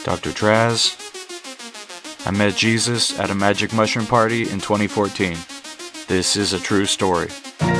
Dr. Traz. I met Jesus at a magic mushroom party in 2014. This is a true story.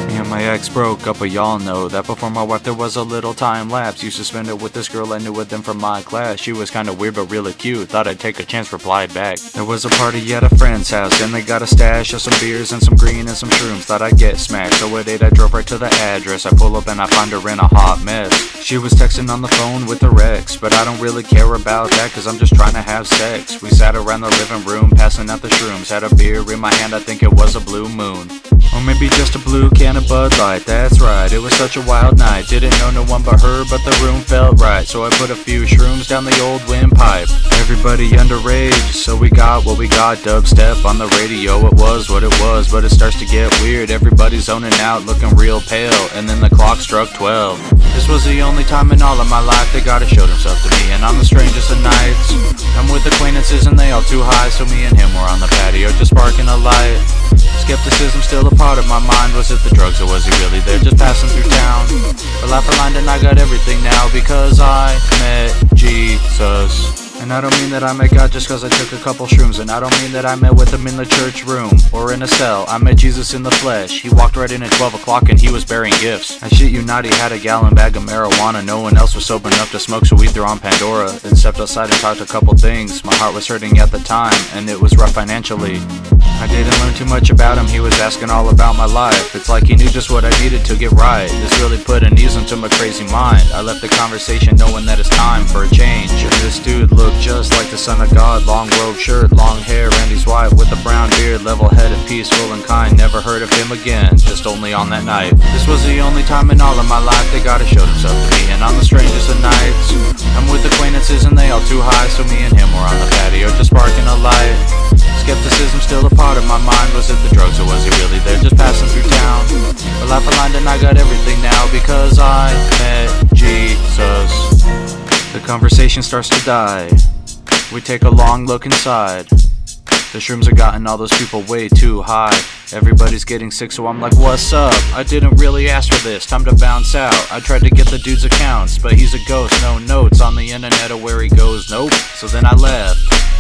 Me and my ex broke up, but y'all know that before my wife there was a little time lapse. Used to spend it with this girl I knew with them from my class. She was kinda weird but really cute, thought I'd take a chance, replied back. There was a party at a friend's house and they got a stash of some beers and some green and some shrooms. Thought I'd get smashed, so at 8 I drove right to the address. I pull up and I find her in a hot mess. She was texting on the phone with her ex, but I don't really care about that cause I'm just trying to have sex. We sat around the living room passing out the shrooms. Had a beer in my hand, I think it was a blue moon. Or maybe just a blue can of Bud Light, that's right, it was such a wild night. Didn't know no one but her, but the room felt right. So I put a few shrooms down the old windpipe. Everybody underage, so we got what we got. Dubstep on the radio, it was what it was. But it starts to get weird, everybody's zoning out, looking real pale. And then the clock struck 12. This was the only time in all of my life that God has showed himself to me. And on the strangest of nights, I'm with acquaintances and they all too high. So me and him were on the patio, just sparking a light. Skepticism still a part of my mind. Was it the drugs or was he really there, just passing through town? But life aligned and I got everything now because I met Jesus. And I don't mean that I met God just cause I took a couple shrooms. And I don't mean that I met with him in the church room or in a cell. I met Jesus in the flesh. He walked right in at 12 o'clock and he was bearing gifts. I shit you not, he had a gallon bag of marijuana. No one else was sober enough to smoke, so we threw on Pandora and stepped outside and talked a couple things. My heart was hurting at the time and it was rough financially. I didn't learn too much about him, he was asking all about my life. It's like he knew just what I needed to get right. This really put an ease into my crazy mind. I left the conversation knowing that it's time for a change. This dude looked just like the son of God. Long robe shirt, long hair, and he's white with a brown beard. Level-headed, peaceful and kind. Never heard of him again, just only on that night. This was the only time in all of my life that God has showed himself to me. And on the strangest of nights, I'm with acquaintances and they all too high. So me and him were on the patio, just sparking a light. Skepticism still a part of my mind. Was it the drugs or was he really there, just passing through town? But life aligned and I got everything now because I met Jesus. The conversation starts to die. We take a long look inside. The shrooms have gotten all those people way too high. Everybody's getting sick, so I'm like, what's up? I didn't really ask for this, time to bounce out. I tried to get the dude's accounts, but he's a ghost. No notes on the internet of where he goes, nope. So then I left.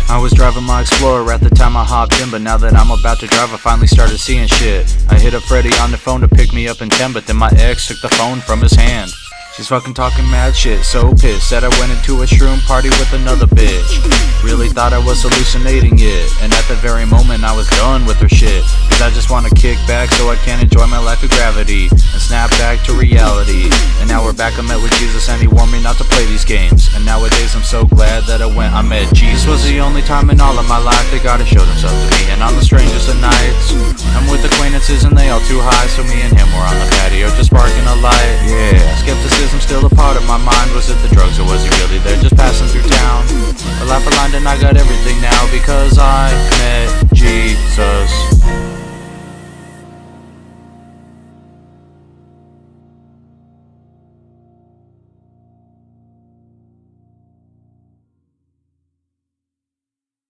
I was driving my Explorer at the time I hopped in, but now that I'm about to drive I finally started seeing shit. I hit up Freddie on the phone to pick me up in 10, but then my ex took the phone from his hand. She's fucking talking mad shit, so pissed. Said I went into a shroom party with another bitch. Really thought I was hallucinating it. And at the very moment I was done with her shit. Cause I just wanna kick back so I can enjoy my life of gravity and snap back to reality. And now we're back, I met with Jesus and he warned me not to play these games. And nowadays I'm so glad that I met Jesus. This was the only time in all of my life that God has showed himself to me. And on the strangest of nights, I'm with acquaintances and they all too high. So me and him were on the patio, just sparking a light. Yeah, skepticism still a part of my mind. Was it the drugs or was he really there, just passing through town? But life aligned and I got everything now because I met Jesus.